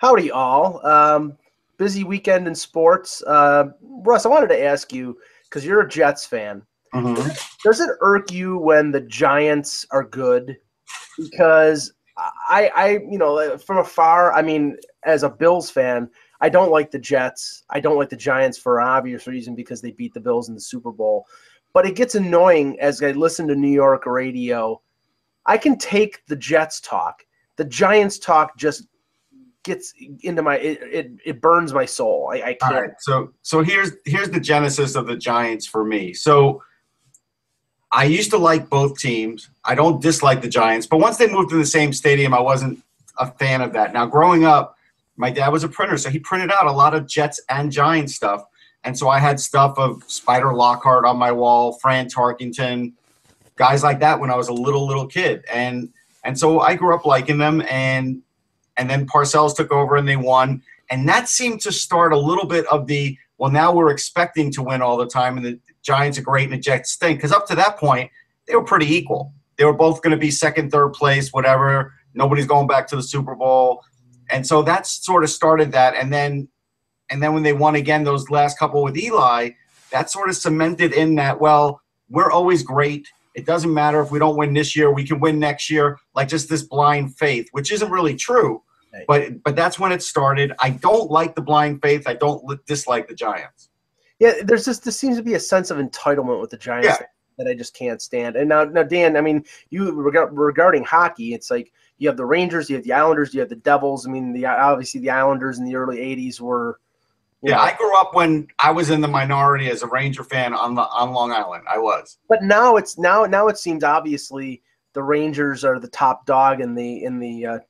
Howdy, all. Busy weekend in sports. Russ, I wanted to ask you, because you're a Jets fan, does it irk you when the Giants are good? Because from afar, I mean, as a Bills fan, I don't like the Jets. I don't like the Giants for an obvious reason because they beat the Bills in the Super Bowl. But it gets annoying as I listen to New York radio. I can take the Jets talk. The Giants talk just gets into my it burns my soul. I can't. All right, so here's the genesis of the Giants for me. So I used to like both teams. I don't dislike the Giants, but once they moved to the same stadium, I wasn't a fan of that. Now, growing up, my dad was a printer, so he printed out a lot of Jets and Giants stuff. And so I had stuff of Spider Lockhart on my wall, Fran Tarkington, guys like that when I was a little kid. And so I grew up liking them, and then Parcells took over and they won. And that seemed to start a little bit of the, well, now we're expecting to win all the time, and the Giants are great and the Jets stink. Because up to that point, they were pretty equal. They were both going to be second, third place, whatever. Nobody's going back to the Super Bowl. And so that sort of started that. And then when they won again those last couple with Eli, that sort of cemented in that, well, we're always great. It doesn't matter if we don't win this year, we can win next year, like just this blind faith, which isn't really true. But that's when it started. I don't like the blind faith. I don't dislike the Giants. Yeah, there seems to be a sense of entitlement with the Giants that I just can't stand. And now, Dan, I mean, regarding hockey, it's like you have the Rangers, you have the Islanders, you have the Devils. I mean, obviously the Islanders in the early '80s were. I grew up when I was in the minority as a Ranger fan on Long Island. I was. But now it seems obviously the Rangers are the top dog in that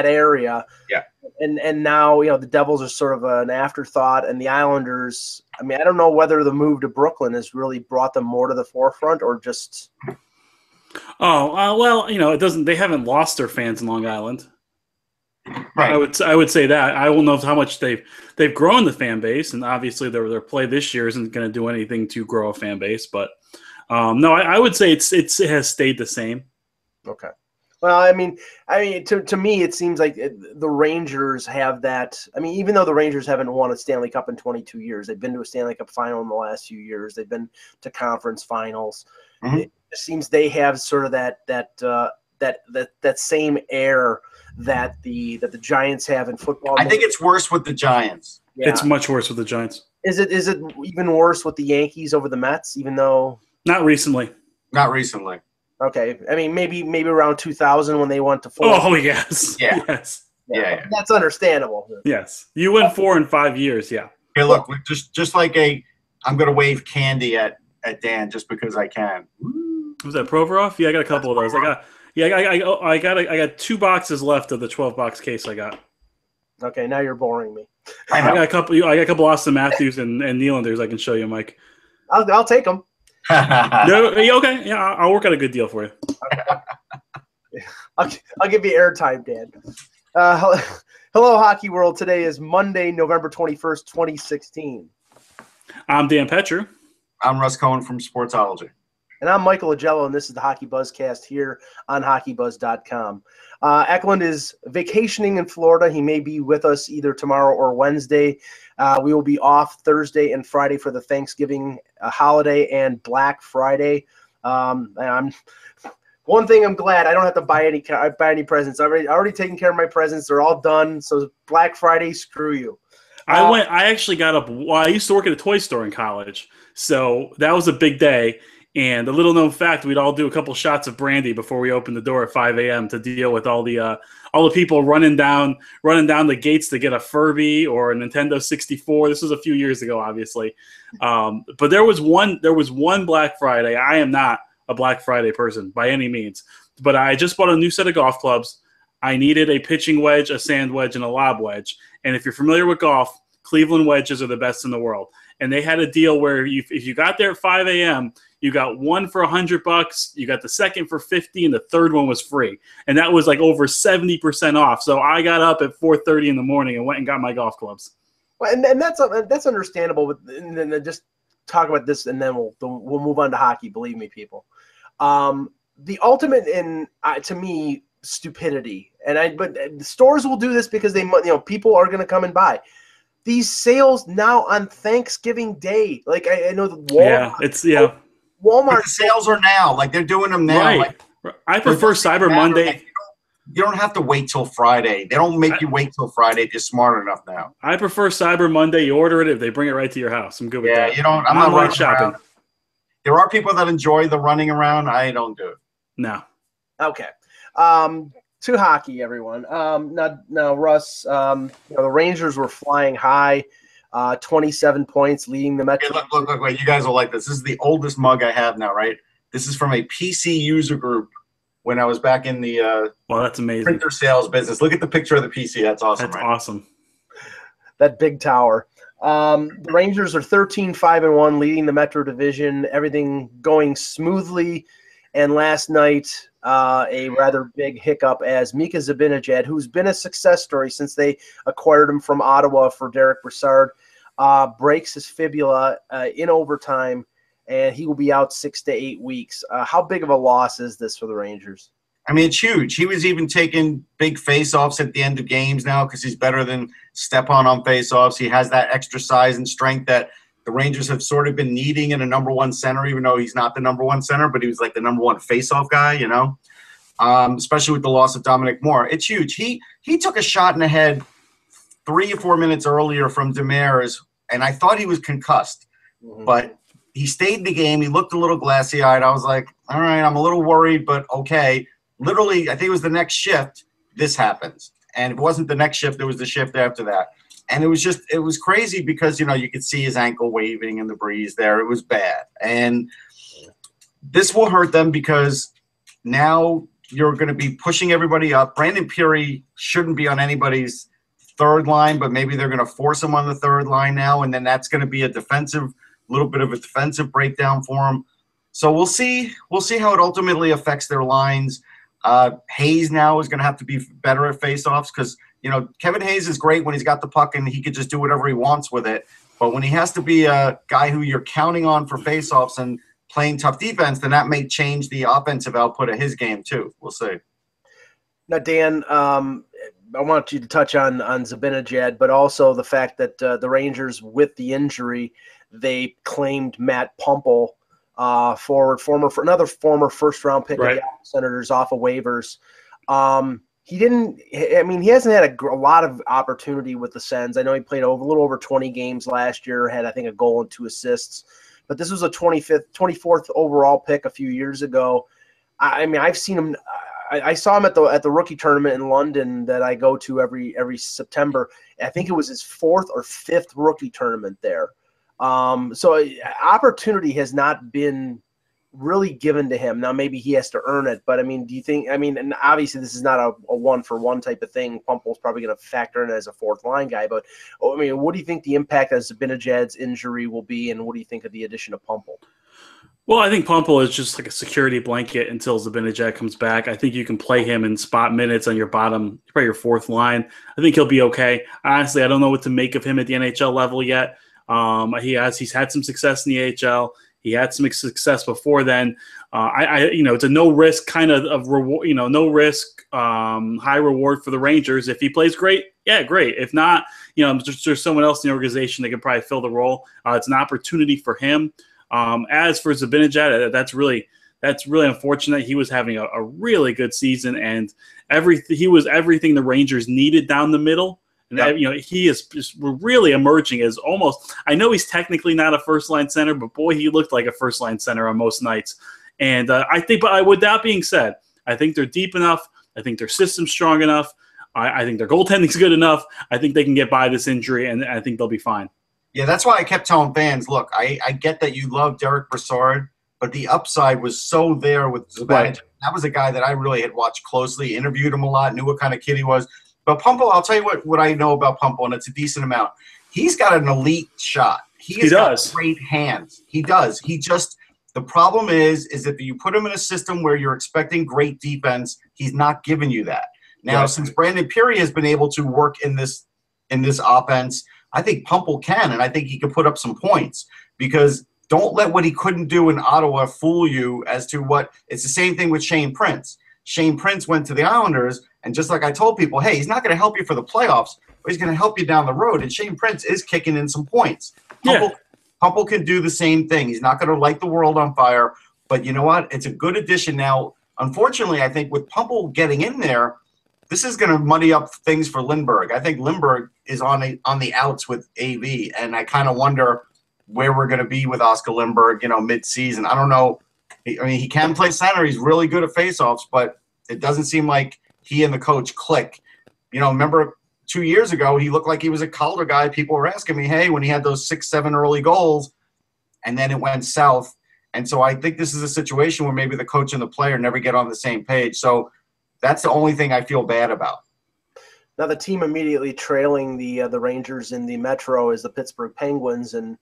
area. Yeah. And now, the Devils are sort of an afterthought, and the Islanders, I mean, I don't know whether the move to Brooklyn has really brought them more to the forefront or just. Well, it doesn't. They haven't lost their fans in Long Island. Right. I would say that. I don't know how much they've grown the fan base, and obviously their play this year isn't going to do anything to grow a fan base. But no, I would say it has stayed the same. Okay. Well, I mean, to me, it seems like the Rangers have that. I mean, even though the Rangers haven't won a Stanley Cup in 22 years, they've been to a Stanley Cup final in the last few years. They've been to conference finals. Mm-hmm. It seems they have sort of that same air that the Giants have in football. I think it's worse with the Giants. Yeah. It's much worse with the Giants. Is it even worse with the Yankees over the Mets? Even though not recently. Okay, I mean maybe around 2000 when they went to 4. Oh yes, yeah, yes, yeah. That's understandable. Yes, you win 4 in 5 years. Yeah. Hey, look, just like I'm gonna wave candy at Dan just because I can. Was that Provorov? Yeah, I got a couple of those. I got 2 boxes left of the 12-box case I got. Okay, now you're boring me. I got a couple Austin Matthews and Nylanders I can show you, Mike. I'll take them. No, okay, yeah, I'll work out a good deal for you. I'll give you airtime, Dan. Hello, Hockey World. Today is Monday, November 21st, 2016. I'm Dan Petru. I'm Russ Cohen from Sportsology. And I'm Michael Agello, and this is the Hockey Buzzcast here on HockeyBuzz.com. Eklund is vacationing in Florida. He may be with us either tomorrow or Wednesday. We will be off Thursday and Friday for the Thanksgiving holiday and Black Friday. One thing I'm glad I don't have to buy any presents. I've already taken care of my presents. They're all done. So Black Friday, screw you. I actually got up. Well, I used to work at a toy store in college, so that was a big day. And a little known fact, we'd all do a couple shots of brandy before we opened the door at 5 a.m. to deal with all the people running down the gates to get a Furby or a Nintendo 64. This was a few years ago, obviously. But there was one Black Friday. I am not a Black Friday person by any means, but I just bought a new set of golf clubs. I needed a pitching wedge, a sand wedge, and a lob wedge. And if you're familiar with golf, Cleveland wedges are the best in the world. And they had a deal where if you got there at 5 a.m., you got one for $100, you got the second for $50, and the third one was free. And that was like over 70% off. So I got up at 4:30 in the morning and went and got my golf clubs. Well, and that's understandable. And then just talk about this, and then we'll move on to hockey. Believe me, people. The ultimate in to me stupidity, But the stores will do this because people are going to come and buy. These sales now on Thanksgiving Day, like I know the Walmart. Walmart. But the sales are now, like they're doing them now. Right. Like, I prefer Cyber Monday. Like, you don't have to wait till Friday. They don't make you wait till Friday if you're smart enough now. I prefer Cyber Monday. You order it, if they bring it right to your house. I'm good with that. I'm not running shopping. Around. There are people that enjoy the running around. I don't do it. No. Okay. To hockey, everyone. Now, Russ, the Rangers were flying high, 27 points, leading the Metro. Hey, look, wait. You guys will like this. This is the oldest mug I have now, right? This is from a PC user group when I was back in the that's amazing. Printer sales business. Look at the picture of the PC. That's awesome. That's awesome. That big tower. The Rangers are 13-5-1, leading the Metro Division. Everything going smoothly. And last night, a rather big hiccup as Mika Zibanejad, who's been a success story since they acquired him from Ottawa for Derek Brassard, breaks his fibula in overtime, and he will be out 6 to 8 weeks. How big of a loss is this for the Rangers? I mean, it's huge. He was even taking big face-offs at the end of games now because he's better than Stepan on face-offs. He has that extra size and strength that the Rangers have sort of been needing in a number one center, even though he's not the number one center, but he was like the number one face-off guy, especially with the loss of Dominic Moore. It's huge. He took a shot in the head 3 or 4 minutes earlier from Demers, and I thought he was concussed. But he stayed in the game. He looked a little glassy-eyed. I was like, all right, I'm a little worried, but okay. Literally, I think it was the next shift, this happens. And it wasn't the next shift, it was the shift after that. And it was crazy because, you could see his ankle waving in the breeze there. It was bad. And this will hurt them because now you're going to be pushing everybody up. Brandon Peary shouldn't be on anybody's third line, but maybe they're going to force him on the third line now. And then that's going to be a little bit of a defensive breakdown for him. So we'll see how it ultimately affects their lines. Hayes now is going to have to be better at faceoffs because, Kevin Hayes is great when he's got the puck and he could just do whatever he wants with it. But when he has to be a guy who you're counting on for faceoffs and playing tough defense, then that may change the offensive output of his game too. We'll see. Now, Dan, I want you to touch on Zibanejad, but also the fact that the Rangers, with the injury, they claimed Matt Pumple, another former first-round pick of the Senators off of waivers. He hasn't had a lot of opportunity with the Sens. I know he played a little over 20 games last year, had, I think, a goal and 2 assists. But this was a 24th overall pick a few years ago. I've seen him. I saw him at the rookie tournament in London that I go to every September. I think it was his 4th or 5th rookie tournament there. So opportunity has not been really given to him. Now maybe he has to earn it, but do you think? And obviously this is not a 1-for-1 type of thing. Pumple's probably going to factor in as a 4th line guy, but what do you think the impact of Zibanejad's injury will be, and what do you think of the addition of Pumple? Well, I think Pumple is just like a security blanket until Zibanejad comes back. I think you can play him in spot minutes on your bottom, probably your 4th line. I think he'll be okay. Honestly, I don't know what to make of him at the NHL level yet. He's had some success in the AHL. He had some success before then. It's a no risk kind of reward. No risk, high reward for the Rangers. If he plays great, yeah, great. If not, there's someone else in the organization that could probably fill the role. It's an opportunity for him. As for Zibanejad, that's really unfortunate. He was having a really good season, and he was everything the Rangers needed down the middle. And he is just really emerging as almost. I know he's technically not a first-line center, but boy, he looked like a first-line center on most nights. And I think, but with that being said, I think they're deep enough. I think their system's strong enough. I think their goaltending's good enough. I think they can get by this injury, and I think they'll be fine. Yeah, that's why I kept telling fans, look, I get that you love Derek Brassard, but the upside was so there with Zibanejad. Right. That was a guy that I really had watched closely, interviewed him a lot, knew what kind of kid he was. But Pumple, I'll tell you what I know about Pumple, and it's a decent amount. He's got an elite shot. He got great hands. He does. The problem is if you put him in a system where you're expecting great defense, he's not giving you that. Now, since Brandon Peary has been able to work in this offense, I think Pumple can, and I think he can put up some points because don't let what he couldn't do in Ottawa fool you as to what – it's the same thing with Shane Prince. Shane Prince went to the Islanders, and just like I told people, hey, he's not going to help you for the playoffs, but he's going to help you down the road. And Shane Prince is kicking in some points. Pumple can do the same thing. He's not going to light the world on fire, but you know what? It's a good addition. Now, unfortunately, I think with Pumple getting in there, this is going to muddy up things for Lindbergh. I think Lindbergh is on the outs with AV, and I kind of wonder where we're going to be with Oscar Lindbergh, mid-season. I don't know. He can play center. He's really good at faceoffs, but it doesn't seem like he and the coach click. Remember 2 years ago, he looked like he was a Calder guy. People were asking me, hey, when he had those 6-7 early goals, and then it went south. And so I think this is a situation where maybe the coach and the player never get on the same page. So that's the only thing I feel bad about. Now the team immediately trailing the Rangers in the Metro is the Pittsburgh Penguins, and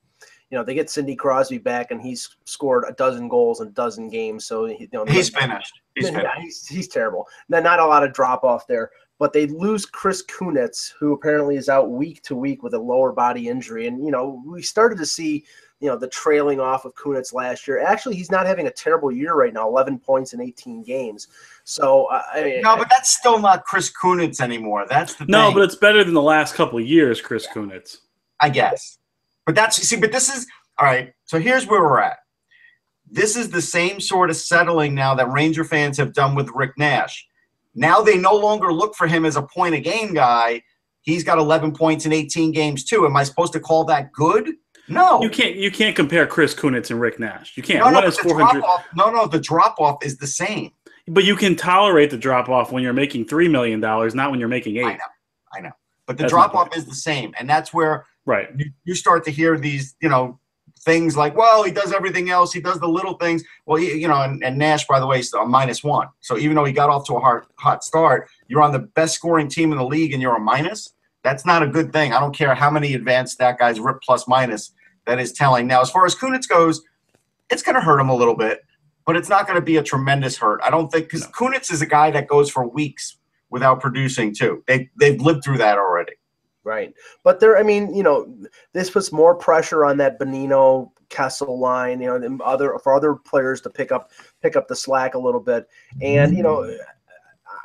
they get Sidney Crosby back, and he's scored 12 goals in 12 games. So he's finished. He's terrible. Not a lot of drop off there, but they lose Chris Kunitz, who apparently is out week to week with a lower body injury. And we started to see the trailing off of Kunitz last year. Actually, he's not having a terrible year right now. 11 points in 18 games. So no, but that's still not Chris Kunitz anymore. That's the thing. No, but it's better than the last couple of years, Chris Kunitz. I guess. But this is all right. So here's where we're at. This is the same sort of settling now that Ranger fans have done with Rick Nash. Now they no longer look for him as a point a game guy. He's got 11 points in 18 games too. Am I supposed to call that good? No. You can't compare Chris Kunitz and Rick Nash. You can't. No, One is 400. The drop off is the same. But you can tolerate the drop off when you're making $3 million, not when you're making $8. I know. But the drop off is the same, and that's where you start to hear these, things like, well, he does everything else. He does the little things. Well, and Nash, by the way, is a -1. So even though he got off to a hot start, you're on the best scoring team in the league and you're a minus. That's not a good thing. I don't care how many advanced stat guys rip plus minus. That is telling. Now, as far as Kunitz goes, it's going to hurt him a little bit, but it's not going to be a tremendous hurt. I don't think, because Kunitz is a guy that goes for weeks without producing too. They've lived through that already. Right. But this puts more pressure on that Bonino Kessel line, for other players to pick up the slack a little bit. And,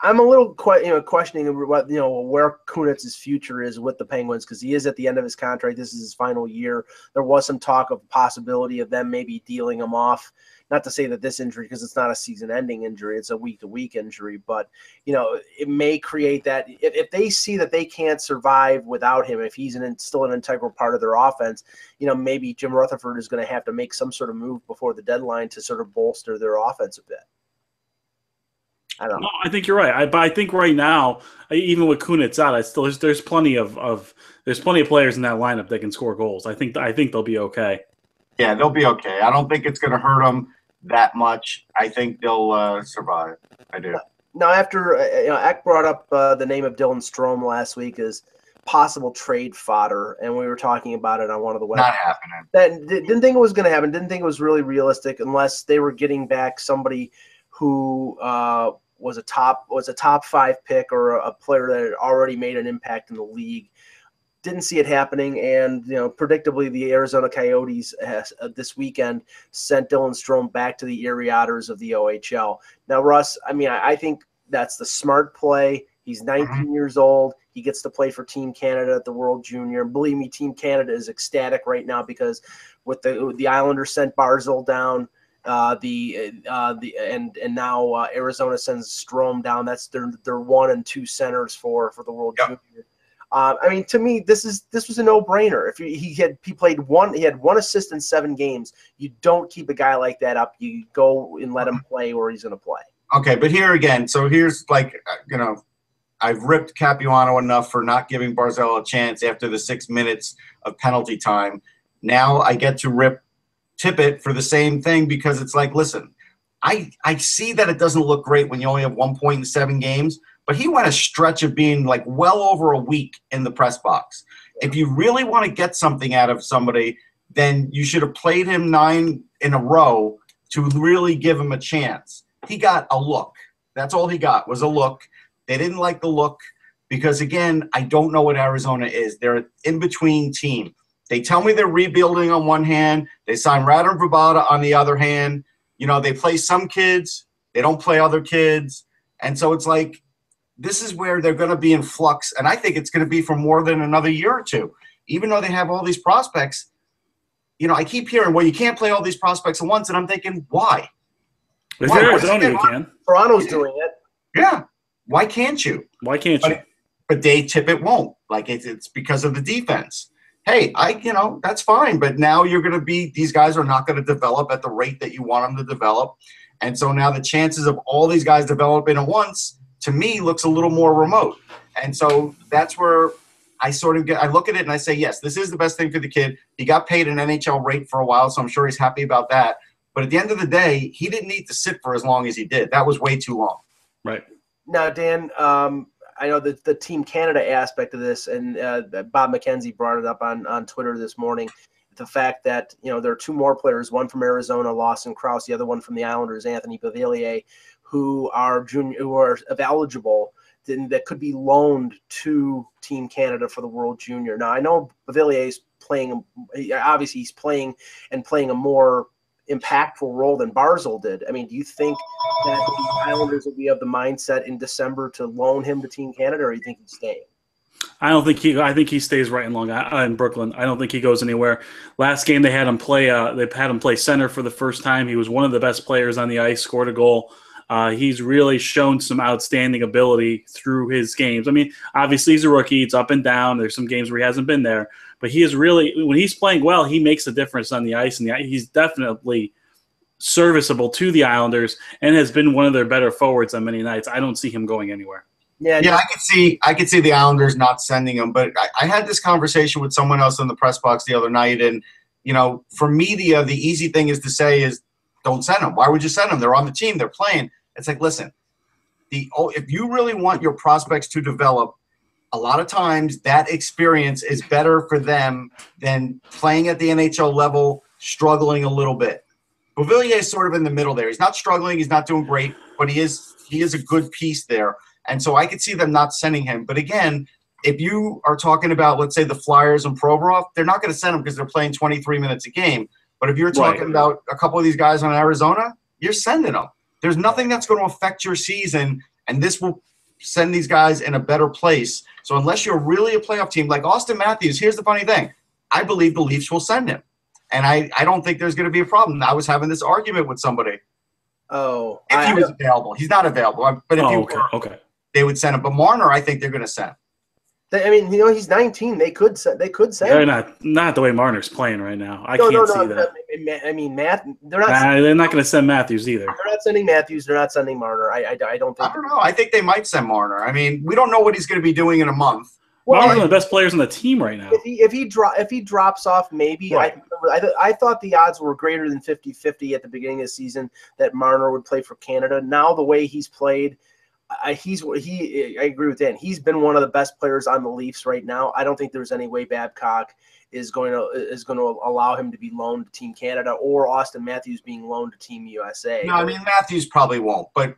I'm a little questioning what where Kunitz's future is with the Penguins, because he is at the end of his contract. This is his final year. There was some talk of possibility of them maybe dealing him off. Not to say that this injury, because it's not a season-ending injury, it's a week-to-week injury, but it may create that if they see that they can't survive without him, if he's still an integral part of their offense, maybe Jim Rutherford is going to have to make some sort of move before the deadline to sort of bolster their offense a bit. I don't know. No, I think you're right. But I think right now, even with Kunitz out, there's plenty of players in that lineup that can score goals. I think they'll be okay. Yeah, they'll be okay. I don't think it's going to hurt them that much. I think they'll survive. I do. Now, after Eck brought up the name of Dylan Strome last week as possible trade fodder, and we were talking about it on one of the websites. Not happening. That didn't think it was going to happen. Didn't think it was really realistic unless they were getting back somebody who was a top 5 pick or a player that had already made an impact in the league. Didn't see it happening, and predictably, the Arizona Coyotes this weekend sent Dylan Strome back to the Erie Otters of the OHL. Now, Russ, I think that's the smart play. He's 19 years old. He gets to play for Team Canada at the World Junior. And believe me, Team Canada is ecstatic right now because with the Islanders sent Barzal down, and now Arizona sends Strome down. That's their 1 and 2 centers for the World Junior. To me, this was a no-brainer. If he had 1 assist in 7 games, you don't keep a guy like that up. You go and let him play where he's going to play. Okay, but here again, so here's I've ripped Capuano enough for not giving Barzal a chance after the 6 minutes of penalty time. Now I get to rip Tippett for the same thing because it's like, listen, I see that it doesn't look great when you only have 1 point in 7 games. But he went a stretch of being like well over a week in the press box. If you really want to get something out of somebody, then you should have played him 9 in a row to really give him a chance. He got a look. That's all he got was a look. They didn't like the look because, again, I don't know what Arizona is. They're an in-between team. They tell me they're rebuilding on one hand. They sign Radon Vrbata on the other hand. They play some kids. They don't play other kids. And so it's like, this is where they're going to be in flux. And I think it's going to be for more than another year or two. Even though they have all these prospects, I keep hearing, well, you can't play all these prospects at once. And I'm thinking, why? If you're Arizona, you can. Toronto's doing it. Yeah. Why can't you? Why can't you? But Dave Tippett won't. Like, it's because of the defense. Hey, that's fine. But now these guys are not going to develop at the rate that you want them to develop. And so now the chances of all these guys developing at once, to me, looks a little more remote. And so that's where I look at it and I say, yes, this is the best thing for the kid. He got paid an NHL rate for a while, so I'm sure he's happy about that. But at the end of the day, he didn't need to sit for as long as he did. That was way too long. Right. Now, Dan, I know that the Team Canada aspect of this, and Bob McKenzie brought it up on Twitter this morning, the fact that, there are two more players, one from Arizona, Lawson Krause, the other one from the Islanders, Anthony Beauvillier, who are eligible, that could be loaned to Team Canada for the World Junior. Now, I know Beauvillier's obviously he's playing a more impactful role than Barzal did. I mean, do you think that the Islanders will be of the mindset in December to loan him to Team Canada, or do you think he's staying? I think he stays right in Brooklyn. I don't think he goes anywhere. Last game they had him play center for the first time. He was one of the best players on the ice, scored a goal. He's really shown some outstanding ability through his games. I mean, obviously he's a rookie. It's up and down. There's some games where he hasn't been there. But he is really, when he's playing well, he makes a difference on the ice. And he's definitely serviceable to the Islanders and has been one of their better forwards on many nights. I don't see him going anywhere. Yeah, I could see the Islanders not sending him. But I had this conversation with someone else in the press box the other night. And, for media, the easy thing is to say is, don't send them. Why would you send them? They're on the team. They're playing. It's like, listen, if you really want your prospects to develop, a lot of times that experience is better for them than playing at the NHL level, struggling a little bit. Beauvillier is sort of in the middle there. He's not struggling. He's not doing great, but he is a good piece there. And so I could see them not sending him. But again, if you are talking about, let's say, the Flyers and Provorov, they're not going to send him because they're playing 23 minutes a game. But if you're talking about a couple of these guys on Arizona, you're sending them. There's nothing that's going to affect your season, and this will send these guys in a better place. So unless you're really a playoff team, like Austin Matthews, here's the funny thing. I believe the Leafs will send him. And I don't think there's going to be a problem. I was having this argument with somebody. Oh. If he was available. He's not available. But if they would send him. But Marner, I think they're going to send. I mean, he's 19. They could send. They're not the way Marner's playing right now. I can't see that. I mean, they're not going to send Matthews either. They're not sending Matthews. They're not sending Marner. I don't think. I don't know. I think they might send Marner. I mean, we don't know what he's going to be doing in a month. Well, Marner's one of the best players on the team right now. If he drops off, maybe. Right. I thought the odds were greater than 50-50 at the beginning of the season that Marner would play for Canada. Now the way he's played. I agree with Dan. He's been one of the best players on the Leafs right now. I don't think there's any way Babcock is going to allow him to be loaned to Team Canada or Austin Matthews being loaned to Team USA. No, I mean Matthews probably won't, but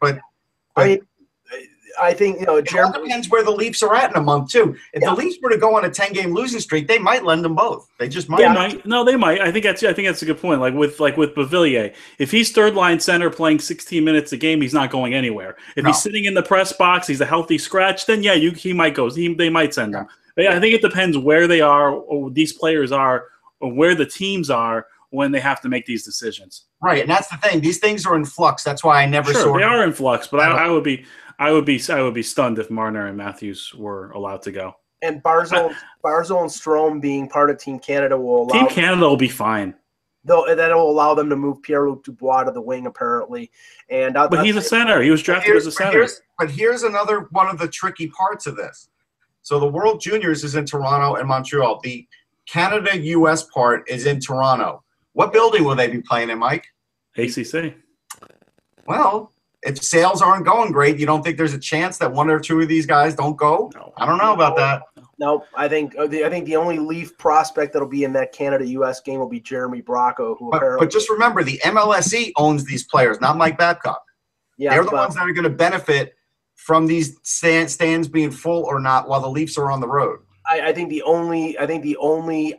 I mean, I think it all depends where the Leafs are at in a month too. If the Leafs were to go on a 10-game losing streak, they might lend them both. They just might. They might. No, they might. I think that's a good point. Like with Beauvillier, if he's third line center playing 16 minutes a game, he's not going anywhere. If he's sitting in the press box, he's a healthy scratch. Then he might go. They might send him. But I think it depends where they are, or these players are, or where the teams are when they have to make these decisions. Right, and that's the thing. These things are in flux. That's why I never saw. They are in flux, but I would be stunned if Marner and Matthews were allowed to go. And Barzal and Strome being part of Team Canada will allow. Team Canada will be fine. That'll allow them to move Pierre-Luc Dubois to the wing, apparently. But he's a center. He was drafted as a center. But here's another one of the tricky parts of this. So the World Juniors is in Toronto and Montreal. The Canada-U.S. part is in Toronto. What building will they be playing in, Mike? ACC. Well, if sales aren't going great, you don't think there's a chance that one or two of these guys don't go? No. I don't know about that. No, I think the only Leaf prospect that'll be in that Canada-U.S. game will be Jeremy Bracco. But just remember, the MLSE owns these players, not Mike Babcock. Yeah, they're the ones that are going to benefit from these stands being full or not while the Leafs are on the road. I think the only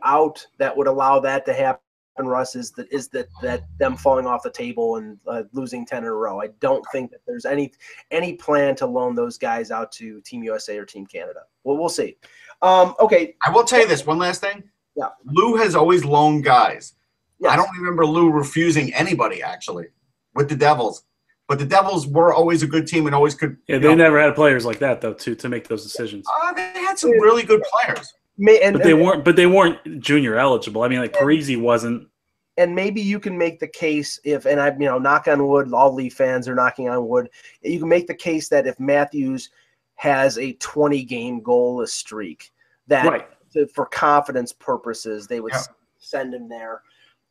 out that would allow that to happen Russ, is that them falling off the table and losing 10 in a row. I don't think that there's any plan to loan those guys out to Team USA or Team Canada. Well, we'll see. Okay. I will tell you this one last thing. Yeah. Lou has always loaned guys. Yes. I don't remember Lou refusing anybody actually with the Devils. But the Devils were always a good team and always could. Yeah, they never had players like that though to make those decisions. They had some really good players. But they weren't junior eligible. I mean, like Parisi wasn't. And maybe you can make the case and I knock on wood, all Leaf fans are knocking on wood. You can make the case that if Matthews has a 20-game goalless streak, that for confidence purposes they would send him there.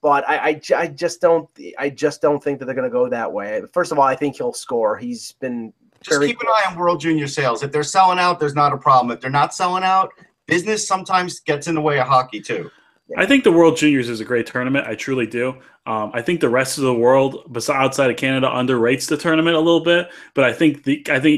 But I just don't think that they're going to go that way. First of all, I think he'll score. He's been just keep an eye on World Junior sales. If they're selling out, there's not a problem. If they're not selling out, business sometimes gets in the way of hockey too. I think the World Juniors is a great tournament. I truly do. I think the rest of the world, outside of Canada, underrates the tournament a little bit. But I think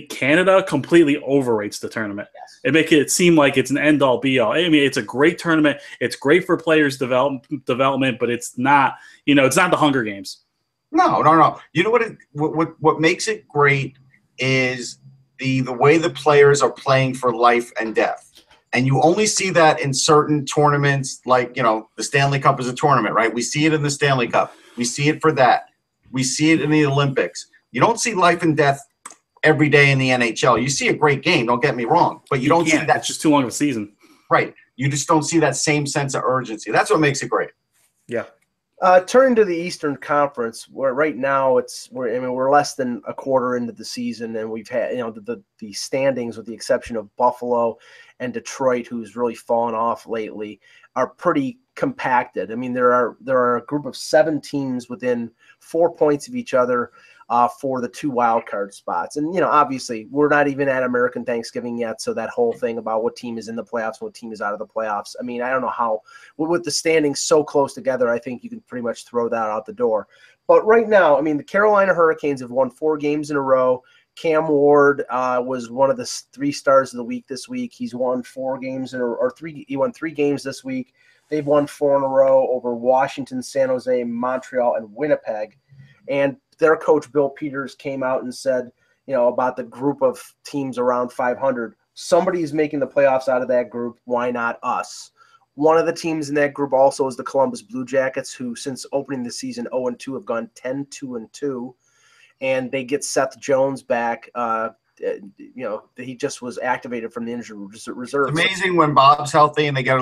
Canada completely overrates the tournament. Yes. It makes it seem like it's an end-all, be-all. I mean, it's a great tournament. It's great for players' development, but it's not. It's not the Hunger Games. No. You know what makes it great is the way the players are playing for life and death. And you only see that in certain tournaments, like, the Stanley Cup is a tournament, right? We see it in the Stanley Cup. We see it for that. We see it in the Olympics. You don't see life and death every day in the NHL. You see a great game, don't get me wrong, but you don't see that. It's just too long of a season. Right. You just don't see that same sense of urgency. That's what makes it great. Yeah. Turning to the Eastern Conference, where right now we're less than a quarter into the season, and we've had the standings, with the exception of Buffalo and Detroit, who's really fallen off lately, are pretty compacted. I mean, there are a group of 7 teams within 4 points of each other for the 2 wild card spots. And obviously we're not even at American Thanksgiving yet, so that whole thing about what team is in the playoffs and what team is out of the playoffs, I mean, I don't know how, with the standings so close together, I think you can pretty much throw that out the door. But right now, I mean, the Carolina Hurricanes have won 4 games in a row. Cam Ward was one of the 3 stars of the week this week. He's won 4 games he won 3 games this week. They've won 4 in a row over Washington, San Jose, Montreal, and Winnipeg. And their coach, Bill Peters, came out and said, about the group of teams around 500, somebody's making the playoffs out of that group. Why not us? One of the teams in that group also is the Columbus Blue Jackets, who since opening the season 0-2 have gone 10-2-2. And they get Seth Jones back. He just was activated from the injured reserve. It's amazing when Bob's healthy and they get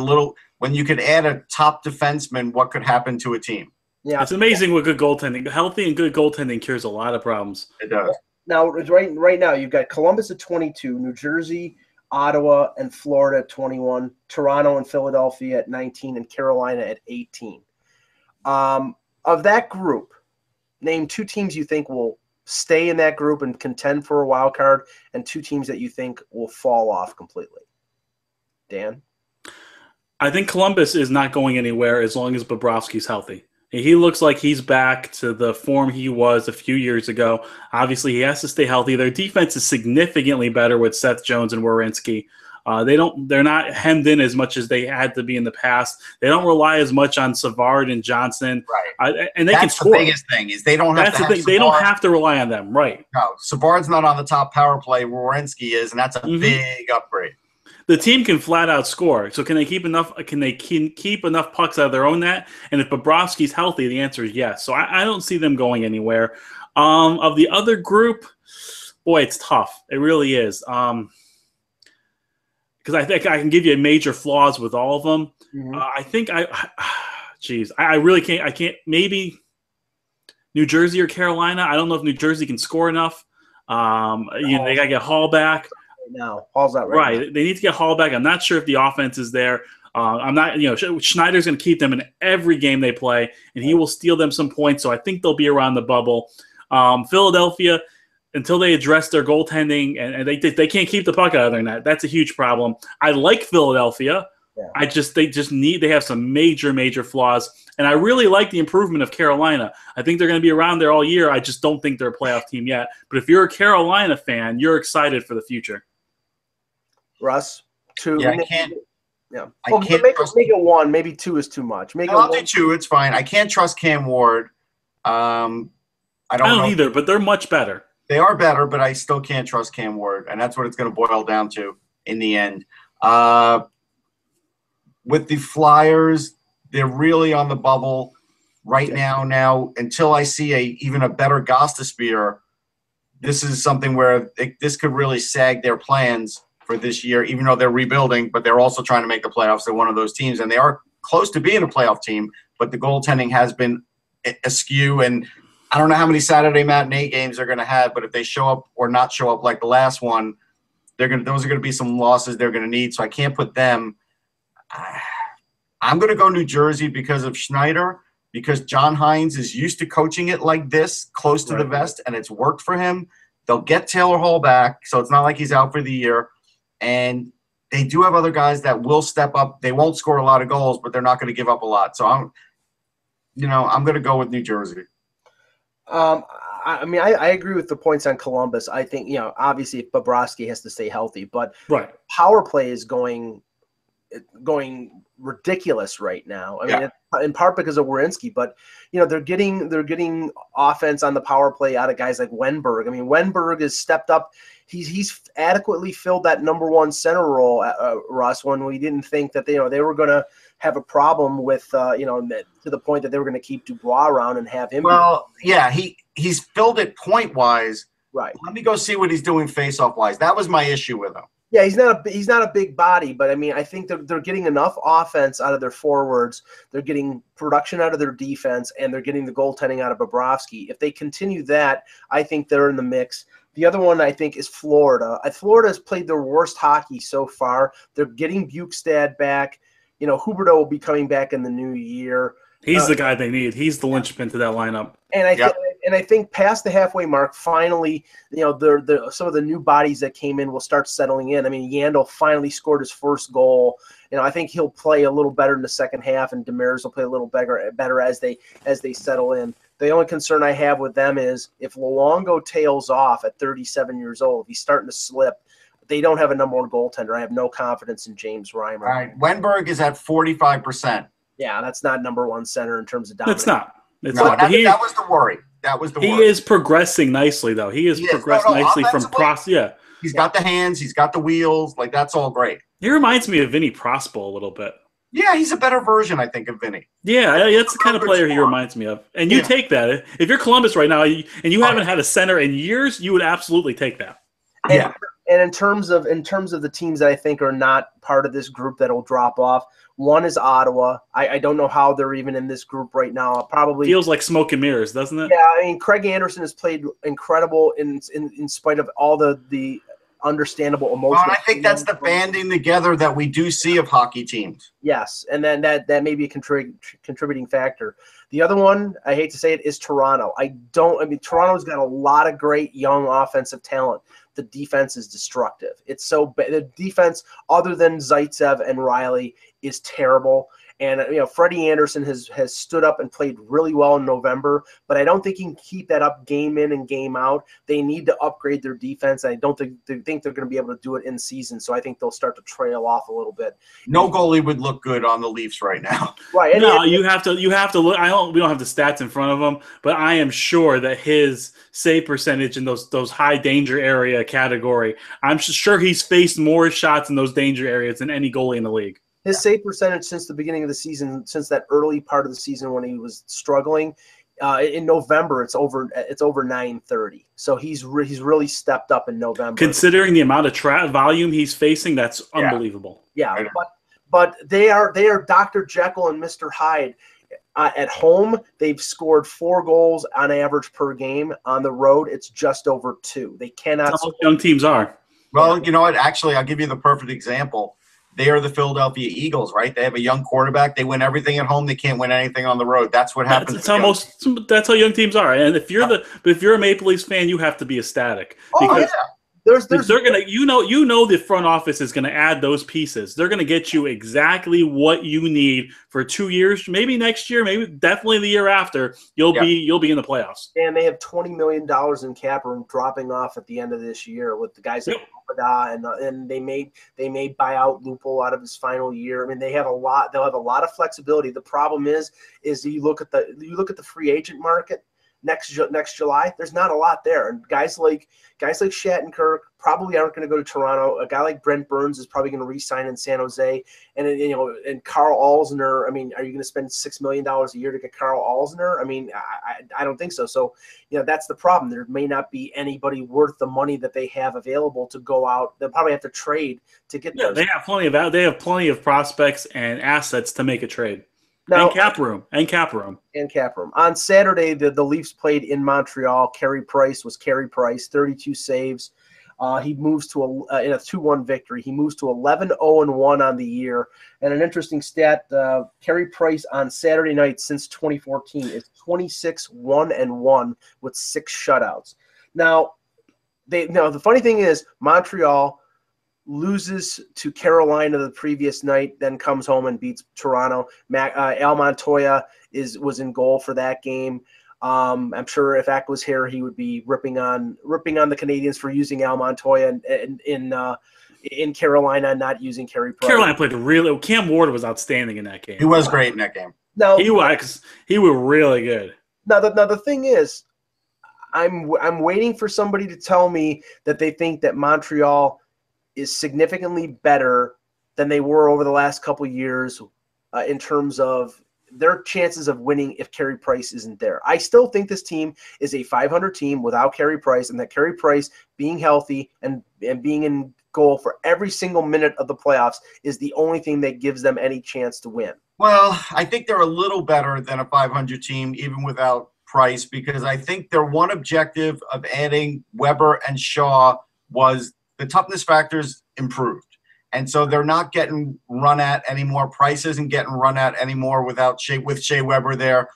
when you could add a top defenseman, what could happen to a team. Yeah, it's amazing what good goaltending. Healthy and good goaltending cures a lot of problems. It does. Now, right now, you've got Columbus at 22, New Jersey, Ottawa, and Florida at 21, Toronto and Philadelphia at 19, and Carolina at 18. Of that group, name 2 teams you think will stay in that group and contend for a wild card, and 2 teams that you think will fall off completely. Dan? I think Columbus is not going anywhere as long as Bobrovsky's healthy. He looks like he's back to the form he was a few years ago. Obviously, he has to stay healthy. Their defense is significantly better with Seth Jones and Werenski. They're not hemmed in as much as they had to be in the past. They don't rely as much on Savard and Johnson. Right. And they can score. That's the biggest thing is they don't have to have They don't have to rely on them. Right. No, Savard's not on the top power play. Werenski is, and that's a big upgrade. The team can flat out score. So can they keep enough? Can they keep enough pucks out of their own net? And if Bobrovsky's healthy, the answer is yes. So I don't see them going anywhere. Of the other group, boy, it's tough. It really is. Because I think I can give you major flaws with all of them. Mm-hmm. I really can't. I can't. Maybe New Jersey or Carolina. I don't know if New Jersey can score enough. They got to get Hall back. Now Hall's not right. Right. They need to get Hall back. I'm not sure if the offense is there. I'm not. Schneider's going to keep them in every game they play, and he will steal them some points. So I think they'll be around the bubble. Philadelphia, until they address their goaltending, and they can't keep the puck out of their net. That's a huge problem. I like Philadelphia. Yeah. They have some major flaws, and I really like the improvement of Carolina. I think they're going to be around there all year. I just don't think they're a playoff team yet. But if you're a Carolina fan, you're excited for the future. Russ, I can't. Yeah. I Well, can't make trust, it 1. Maybe 2 is too much. Make it I'll 1. do 2. It's fine. I can't trust Cam Ward. I I don't don't know. either, but they're much better. They are better, but I still can't trust Cam Ward, and that's what it's going to boil down to in the end. With the Flyers, they're really on the bubble right now. Now, until I see even a better Gostisbehere, this is something where this could really sag their plans for this year, even though they're rebuilding, but they're also trying to make the playoffs. They're one of those teams, and they are close to being a playoff team, but the goaltending has been askew, and I don't know how many Saturday matinee games they're going to have, but if they show up or not show up like the last one, those are going to be some losses they're going to need, so I can't put them. I'm going to go New Jersey because of Schneider, because John Hines is used to coaching it like this, close to the vest, and it's worked for him. They'll get Taylor Hall back, so it's not like he's out for the year. And they do have other guys that will step up. They won't score a lot of goals, but they're not going to give up a lot. So I'm going to go with New Jersey. I mean, I agree with the points on Columbus. I think, obviously Bobrovsky has to stay healthy, but power play is going ridiculous right now. I mean, in part because of Werenski, but they're getting offense on the power play out of guys like Wenberg. I mean, Wenberg has stepped up. He's adequately filled that number 1 center role, Russ, when we didn't think that they were going to have a problem with to the point that they were going to keep Dubois around and have him. Well, he's filled it point wise. Right. Let me go see what he's doing face off wise. That was my issue with him. Yeah, he's not a big body, but I mean, I think they're getting enough offense out of their forwards. They're getting production out of their defense, and they're getting the goaltending out of Bobrovsky. If they continue that, I think they're in the mix. The other one I think is Florida. Florida has played their worst hockey so far. They're getting Bukestad back. Huberdeau will be coming back in the new year. He's the guy they need. He's the linchpin to that lineup. And I think past the halfway mark, finally, some of the new bodies that came in will start settling in. I mean, Yandel finally scored his first goal. I think he'll play a little better in the second half, and Demers will play a little better as they settle in. The only concern I have with them is if Luongo tails off at 37 years old, if he's starting to slip, they don't have a number 1 goaltender. I have no confidence in James Reimer. All right, Wenberg is at 45%. Yeah, that's not number 1 center in terms of dominance. It's not. That was the worry. He is progressing nicely, though. He progressed nicely from process. Yeah. He's got the hands. He's got the wheels. Like, that's all great. He reminds me of Vinny Prospal a little bit. Yeah, he's a better version, I think, of Vinny. Yeah, that's the kind of player he reminds me of. And you take that. If you're Columbus right now and you haven't had a center in years, you would absolutely take that. And in terms of the teams that I think are not part of this group that'll drop off, one is Ottawa. I don't know how they're even in this group right now. Probably feels like smoke and mirrors, doesn't it? Yeah, I mean, Craig Anderson has played incredible in spite of all the understandable emotions. Well, I think that's the banding together that we do see of hockey teams. Yes, and then that may be a contributing factor. The other one, I hate to say it, is Toronto. Toronto's got a lot of great young offensive talent. The defense is destructive. It's so bad. The defense, other than Zaitsev and Riley, is terrible. And Freddie Anderson has stood up and played really well in November, but I don't think he can keep that up game in and game out. They need to upgrade their defense. I don't think they're going to be able to do it in season, so I think they'll start to trail off a little bit. No goalie would look good on the Leafs right now. Right? No, you have to look. We don't have the stats in front of him, but I am sure that his save percentage in those high danger area category, I'm sure he's faced more shots in those danger areas than any goalie in the league. His save percentage since the beginning of the season, since that early part of the season when he was struggling, in November it's over 930. So he's really stepped up in November. Considering the amount of volume he's facing, that's unbelievable. Yeah, but they are Dr. Jekyll and Mr. Hyde. At home, they've scored 4 goals on average per game. On the road, it's just over 2. They cannot. That's how young teams are. Well, you know what? Actually, I'll give you the perfect example. They are the Philadelphia Eagles, right? They have a young quarterback. They win everything at home. They can't win anything on the road. That's what happens. That's how young teams are. And if you're a Maple Leafs fan, you have to be ecstatic because they're gonna the front office is gonna add those pieces. They're gonna get you exactly what you need for 2 years, maybe next year, maybe definitely the year after. You'll be in the playoffs. And they have $20 million in cap room dropping off at the end of this year with the guys like and they may buy out Lupul out of his final year. I mean, they'll have a lot of flexibility. The problem is you look at the free agent market next July. There's not a lot there, and guys like Shattenkirk probably aren't going to go to Toronto. A guy like Brent Burns is probably going to re-sign in San Jose, and Carl Alzner. I mean, are you going to spend $6 million a year to get Carl Alzner? I mean, I don't think so. So, that's the problem. There may not be anybody worth the money that they have available to go out. They'll probably have to trade to get those. They have plenty of prospects and assets to make a trade. Now, and cap room. On Saturday, the Leafs played in Montreal. Carey Price, 32 saves. He moves to in a 2-1 victory. He moves to 11-0-1 on the year. And an interesting stat: Carey Price on Saturday night since 2014 is 26-1-1 with 6 shutouts. Now, the funny thing is Montreal loses to Carolina the previous night, then comes home and beats Toronto. Al Montoya was in goal for that game. I'm sure if Ack was here, he would be ripping on the Canadiens for using Al Montoya in Carolina and not using Carey Price. Carolina played Cam Ward was outstanding in that game. He was great in that game. No, he was really good. Now the thing is, I'm waiting for somebody to tell me that they think that Montreal is significantly better than they were over the last couple of years in terms of their chances of winning if Carey Price isn't there. I still think this team is a 500 team without Carey Price, and that Carey Price being healthy and being in goal for every single minute of the playoffs is the only thing that gives them any chance to win. Well, I think they're a little better than a 500 team even without Price, because I think their one objective of adding Weber and Shaw was the toughness factors improved. And so they're not getting run at anymore. Price isn't getting run at anymore with Shea Weber there.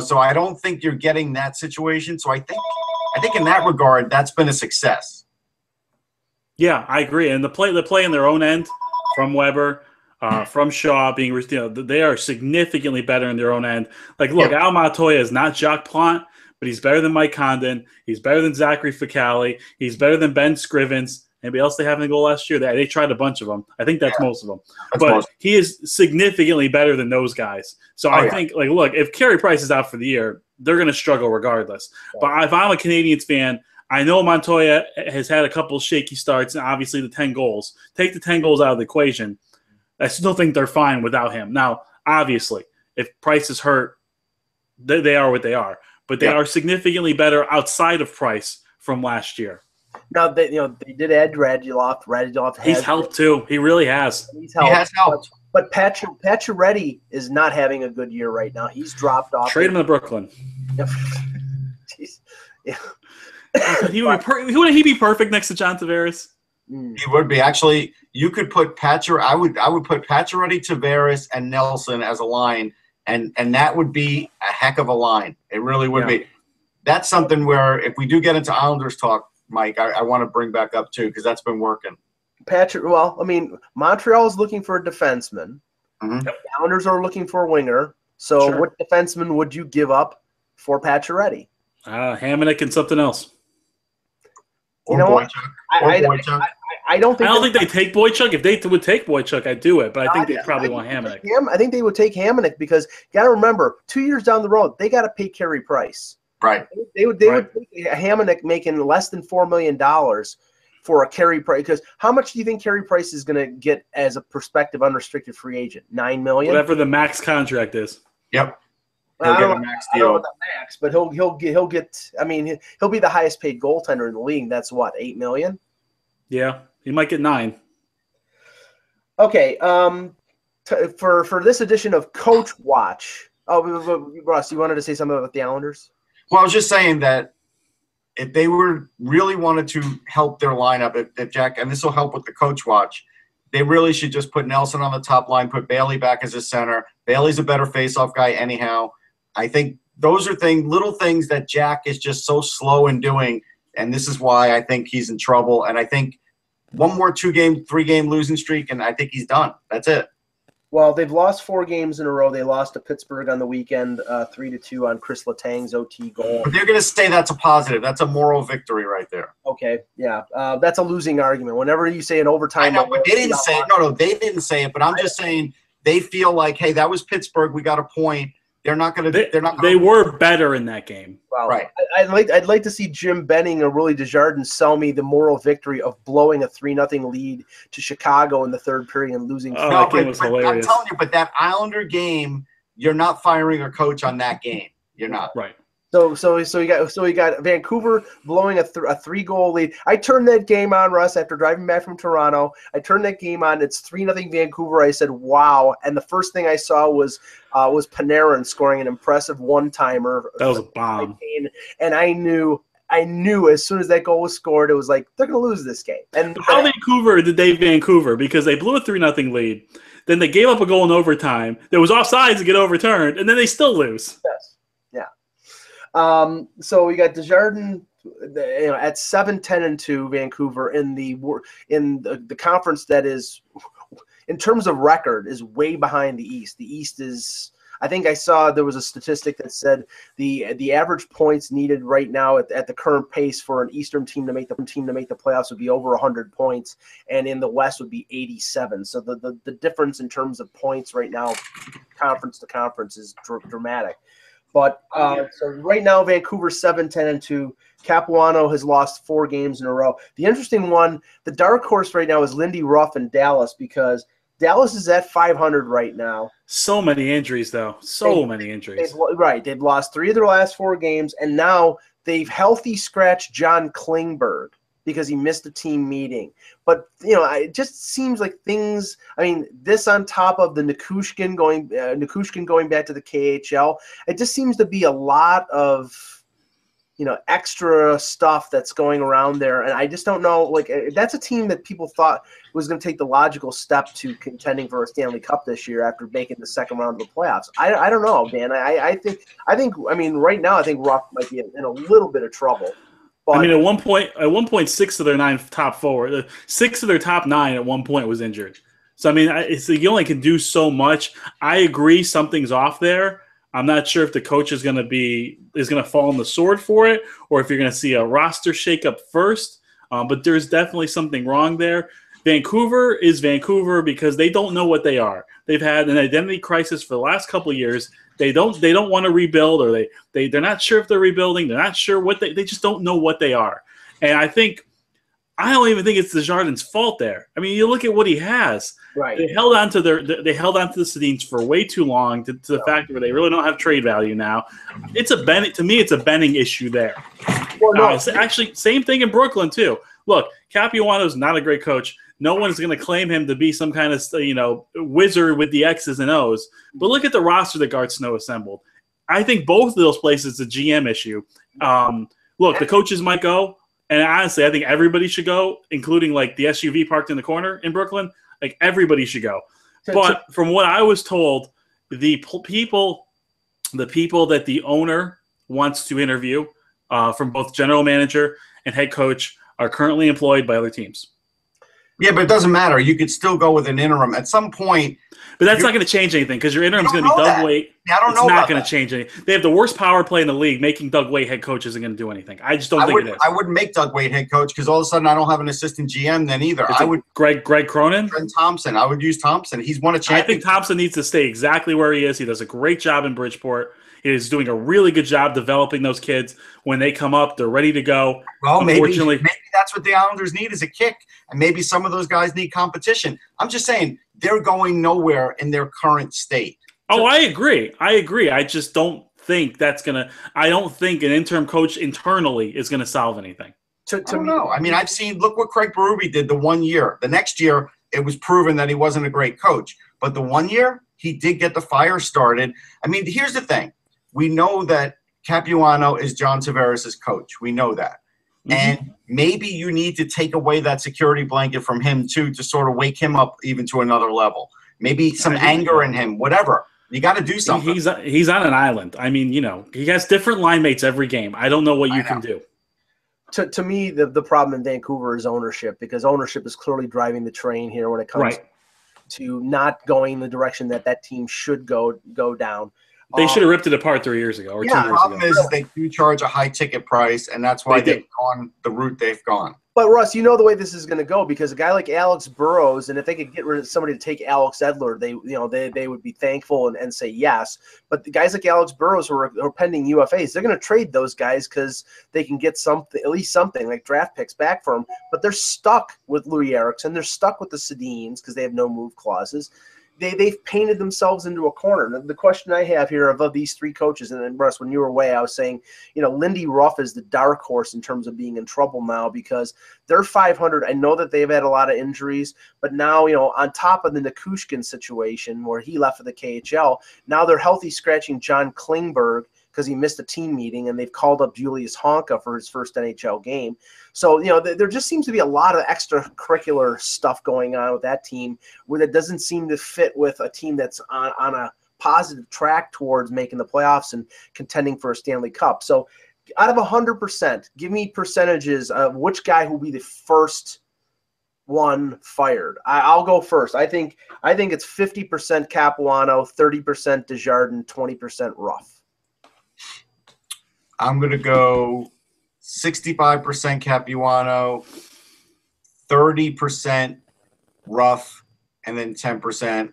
So I don't think you're getting that situation. So I think in that regard, that's been a success. Yeah, I agree. And the play in their own end from Weber, from Shaw being, they are significantly better in their own end. Like, look, Al Montoya is not Jacques Plante, but he's better than Mike Condon. He's better than Zachary Ficali. He's better than Ben Scrivens. Anybody else they have in goal last year? They tried a bunch of them. I think that's most of them. But he is significantly better than those guys. So I think, look, if Carey Price is out for the year, they're going to struggle regardless. But if I'm a Canadiens fan, I know Montoya has had a couple shaky starts and obviously the 10 goals. Take the 10 goals out of the equation. I still think they're fine without him. Now, obviously, if Price is hurt, they are what they are. But they are significantly better outside of Price from last year. Now they did add Radulov. Radulov has helped too. He really has. He has helped. But Pacioretty is not having a good year right now. He's dropped off. Trade him to Brooklyn. Yeah. Would he be perfect next to John Tavares? He would be. Actually, you could put I would put Pacioretty, Tavares, and Nelson as a line, and that would be a heck of a line. It really would be. That's something where if we do get into Islanders talk, Mike, I want to bring back up too, because that's been working. Montreal is looking for a defenseman. Mm-hmm. The Islanders are looking for a winger. So what defenseman would you give up for Pacioretty? Hamonic and something else. Or Boychuk. I don't think they take Boychuk. If they would take Boychuk, I'd do it. But I think they probably want Hamonic. I think they would take Hamonic because you got to remember, 2 years down the road, they got to pay Carey Price. Right. They would take a Hamonic making less than $4 million for a Carey Price. Because how much do you think Carey Price is going to get as a prospective unrestricted free agent? $9 million? Whatever the max contract is. Yep. He'll get a max deal. I don't know about the max, but he'll get. I mean, he'll be the highest paid goaltender in the league. That's what, $8 million? Yeah, he might get $9 million. Okay. For this edition of Coach Watch. Oh, Russ, you wanted to say something about the Islanders? Well, I was just saying that if they really wanted to help their lineup, if Jack, and this will help with the Coach Watch, they really should just put Nelson on the top line, put Bailey back as a center. Bailey's a better face-off guy anyhow. I think those are little things that Jack is just so slow in doing, and this is why I think he's in trouble. And I think one more 2-game, 3-game losing streak, and I think he's done. That's it. Well, they've lost 4 games in a row. They lost to Pittsburgh on the weekend, 3-2 on Chris Letang's OT goal. But they're going to say that's a positive. That's a moral victory right there. Okay, yeah. That's a losing argument. Whenever you say an overtime. I know, but they didn't say it. No, they didn't say it. But I'm just saying they feel like, hey, that was Pittsburgh. We got a point. They're not going to. They were better in that game. Well, right. I'd like to see Jim Benning or Willie Desjardins sell me the moral victory of blowing a 3-0 lead to Chicago in the third period and losing. Oh, that game was hilarious. I'm telling you, but that Islander game, you're not firing a coach on that game. You're not. Right. So you got Vancouver blowing a 3-goal lead. I turned that game on, Russ, after driving back from Toronto. I turned that game on. It's 3-0 Vancouver. I said, wow. And the first thing I saw was Panarin scoring an impressive one-timer. That was a bomb. And I knew as soon as that goal was scored, it was like, they're going to lose this game. And how Vancouver did they Vancouver? Because they blew a 3-0 lead. Then they gave up a goal in overtime. There was offsides to get overturned, and then they still lose. Yes. So we got Desjardins, at 7-10-2 Vancouver in the conference that is, in terms of record, is way behind the East. The East is, I think I saw there was a statistic that said the average points needed right now at the current pace for an Eastern team to make the playoffs would be over 100 points, and in the West would be 87. So the difference in terms of points right now, conference to conference, is dramatic. But so right now, Vancouver 7-10-2. Capuano has lost 4 games in a row. The interesting one, the dark horse right now, is Lindy Ruff in Dallas, because Dallas is at 500 right now. So many injuries, though. Many injuries. They've lost 3 of their last 4 games, and now they've healthy scratched John Klingberg because he missed a team meeting. But, it just seems like things – I mean, this on top of the Nichushkin going back to the KHL, it just seems to be a lot of, extra stuff that's going around there. And I just don't know – that's a team that people thought was going to take the logical step to contending for a Stanley Cup this year after making the second round of the playoffs. I don't know, Dan. I think right now I think Ruff might be in a little bit of trouble. But, at one point, 6 of their 9 top forward, 6 of their top 9 at one point was injured. So you only can do so much. I agree, something's off there. I'm not sure if the coach is going to fall on the sword for it, or if you're going to see a roster shakeup first. But there's definitely something wrong there. Vancouver is Vancouver because they don't know what they are. They've had an identity crisis for the last couple of years. They don't want to rebuild, or they're not sure if they're rebuilding. They're not sure what they just don't know what they are. And I don't even think it's Desjardins' fault there. I mean, you look at what he has. Right. They held on to the Sedins for way too long to the fact where they really don't have trade value now. To me, it's a Benning issue there. Well, actually, same thing in Brooklyn too. Look, Capuano's not a great coach. No one's going to claim him to be some kind of wizard with the X's and O's. But look at the roster that Garth Snow assembled. I think both of those places is a GM issue. Look, the coaches might go, and honestly, I think everybody should go, including the SUV parked in the corner in Brooklyn. Everybody should go. But from what I was told, the people that the owner wants to interview, from both general manager and head coach, are currently employed by other teams. Yeah, but it doesn't matter. You could still go with an interim at some point. But that's not going to change anything because your interim is going to be Doug Weight. I don't know. It's not going to change anything. They have the worst power play in the league. Making Doug Weight head coach isn't going to do anything. I just don't think it is. I wouldn't make Doug Weight head coach because all of a sudden I don't have an assistant GM then either. I would Greg Cronin and Thompson. I would use Thompson. He's won a championship. I think Thompson needs to stay exactly where he is. He does a great job in Bridgeport. He is doing a really good job developing those kids. When they come up, they're ready to go. Well, maybe that's what the Islanders need is a kick, and maybe some of those guys need competition. I'm just saying they're going nowhere in their current state. Oh, I agree. I just don't think that's going to – I don't think an interim coach internally is going to solve anything. I don't know. I mean, I've seen – look what Craig Berube did the 1 year. The next year, it was proven that he wasn't a great coach. But the 1 year, he did get the fire started. I mean, here's the thing. We know that Capuano is John Tavares' coach. We know that. Mm-hmm. And maybe you need to take away that security blanket from him, too, to sort of wake him up even to another level. Maybe some anger in him, whatever. You got to do something. He's on an island. I mean, he has different line mates every game. I don't know what you can do. To me, the problem in Vancouver is ownership, because ownership is clearly driving the train here when it comes to not going the direction that team should go down. They should have ripped it apart 3 years ago or 2 years ago. The problem is they do charge a high ticket price, and that's why they've gone the route they've gone. But Russ, you know the way this is going to go, because a guy like Alex Burrows, and if they could get rid of somebody to take Alex Edler, they would be thankful and say yes. But the guys like Alex Burrows who are pending UFAs, they're going to trade those guys because they can get something, at least something like draft picks back for them. But they're stuck with Louis Erickson. They're stuck with the Sedins because they have no move clauses. They've painted themselves into a corner. The question I have here of these three coaches, and then Russ, when you were away, I was saying, Lindy Ruff is the dark horse in terms of being in trouble now because they're 500. I know that they've had a lot of injuries, but now, on top of the Nikushkin situation where he left for the KHL, now they're healthy scratching John Klingberg because he missed a team meeting, and they've called up Julius Honka for his first NHL game. So, there just seems to be a lot of extracurricular stuff going on with that team where it doesn't seem to fit with a team that's on a positive track towards making the playoffs and contending for a Stanley Cup. So out of 100%, give me percentages of which guy will be the first one fired. I'll go first. I think it's 50% Capuano, 30% Desjardins, 20% Ruff. I'm going to go 65% Capuano, 30% Ruff, and then 10%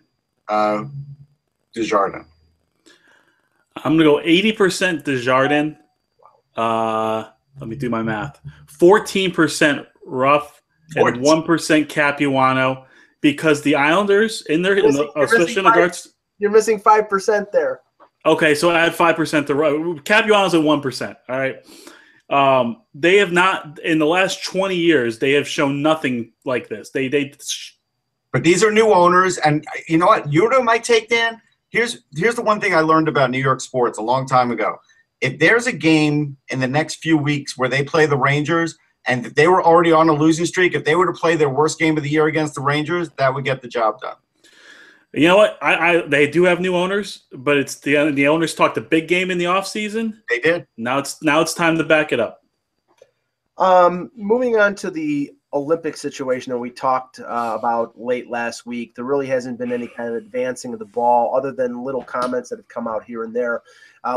Desjardins. I'm going to go 80% Desjardins. Let me do my math. 14% Ruff and 1% Capuano, because the Islanders, especially in the guards. You're missing 5% there. Okay, so add 5% to Ruff. Capuano's at 1%. All right. They have not, in the last 20 years, they have shown nothing like this. But these are new owners, and you know what? You know my take, Dan? Here's the one thing I learned about New York sports a long time ago. If there's a game in the next few weeks where they play the Rangers, and if they were already on a losing streak, if they were to play their worst game of the year against the Rangers, that would get the job done. You know what? They do have new owners, but it's the owners talked a big game in the offseason. They did. Now it's time to back it up. Moving on to the Olympic situation that we talked about late last week, there really hasn't been any kind of advancing of the ball other than little comments that have come out here and there.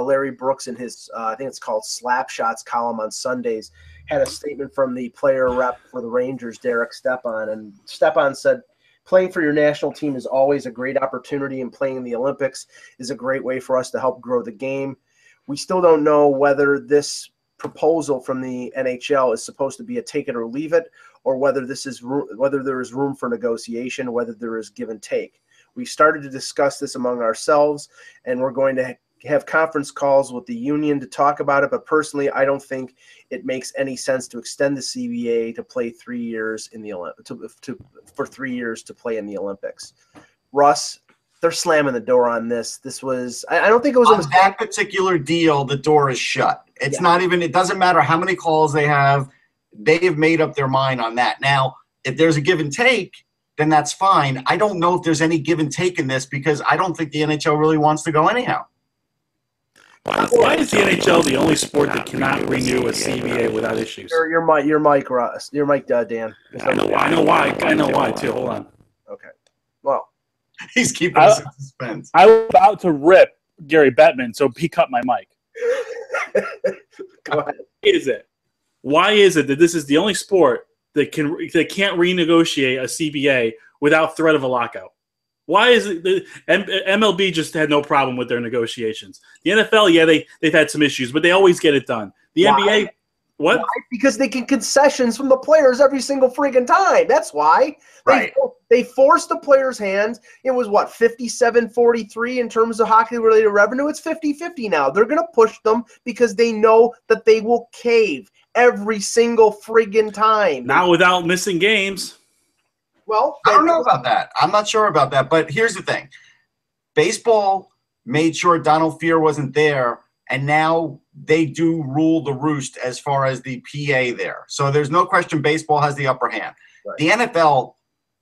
Larry Brooks in his, I think it's called Slap Shots column on Sundays, had a statement from the player rep for the Rangers, Derek Stepan, and Stepan said, "Playing for your national team is always a great opportunity, and playing in the Olympics is a great way for us to help grow the game. We still don't know whether this proposal from the NHL is supposed to be a take it or leave it, or whether there is room for negotiation, whether there is give and take. We started to discuss this among ourselves, and we're going to have conference calls with the union to talk about it. But personally, I don't think it makes any sense to extend the CBA to play 3 years in the for 3 years to play in the Olympics." Russ, they're slamming the door on this. This was, I don't think it was on that particular deal. The door is shut. It's not even. It doesn't matter how many calls they have. They have made up their mind on that. Now, if there's a give and take, then that's fine. I don't know if there's any give and take in this because I don't think the NHL really wants to go anyhow. Why is the NHL the only sport that cannot renew a CBA without issues? Your mic, Russ. Your mic, Dan. I know why too. Hold on. Okay. Well, he's keeping us in suspense. I was about to rip Gary Bettman, so he cut my mic. Go ahead. Why is it that this is the only sport that can't renegotiate a CBA without threat of a lockout? Why is it the MLB just had no problem with their negotiations? The NFL, they've had some issues, but they always get it done. The NBA, what? Why? Because they get concessions from the players every single friggin' time. That's why. Right. They forced the players' hands. It was, 57-43 in terms of hockey-related revenue? It's 50-50 now. They're going to push them because they know that they will cave every single friggin' time. Not without missing games. Well, I don't know about that. I'm not sure about that. But here's the thing. Baseball made sure Donald Fehr wasn't there, and now they do rule the roost as far as the PA there. So there's no question baseball has the upper hand. Right. The NFL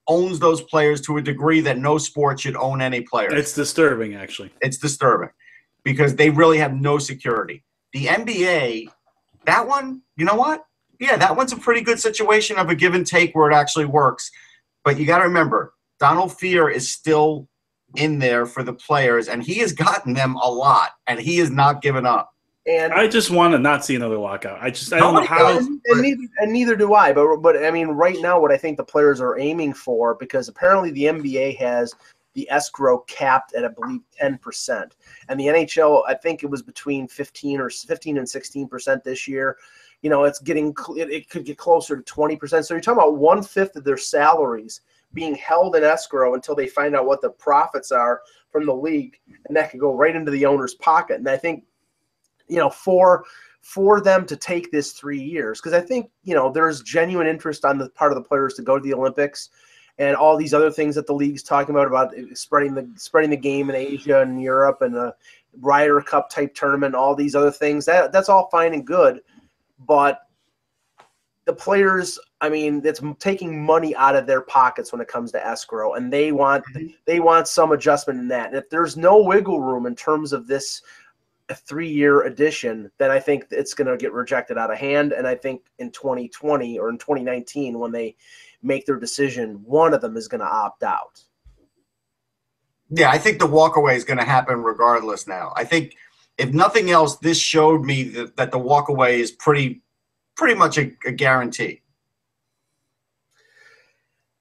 owns those players to a degree that no sport should own any players. It's disturbing, actually. It's disturbing because they really have no security. The NBA, that one, you know what? Yeah, that one's a pretty good situation of a give and take where it actually works. But you got to remember, Donald Fear is still in there for the players, and he has gotten them a lot, and he has not given up. And I just want to not see another lockout. I don't know how. And neither do I. But I mean, right now, what I think the players are aiming for, because apparently the NBA has the escrow capped at, I believe, 10%, and the NHL, I think it was between 15 and 16% this year. You know, it could get closer to 20%. So you're talking about 1/5 of their salaries being held in escrow until they find out what the profits are from the league, and that could go right into the owner's pocket. And I think, you know, for them to take this 3 years, because I think, you know, there's genuine interest on the part of the players to go to the Olympics and all these other things that the league's talking about spreading the game in Asia and Europe and a Ryder Cup type tournament, all these other things. That's all fine and good, but the players, I mean, it's taking money out of their pockets when it comes to escrow, and they want some adjustment in that. And if there's no wiggle room in terms of this 3-year addition, then I think it's going to get rejected out of hand. And I think in 2020 or in 2019, when they make their decision, one of them is going to opt out. Yeah, I think the walkaway is going to happen regardless now. I think, if nothing else, this showed me that the walkaway is pretty much a guarantee.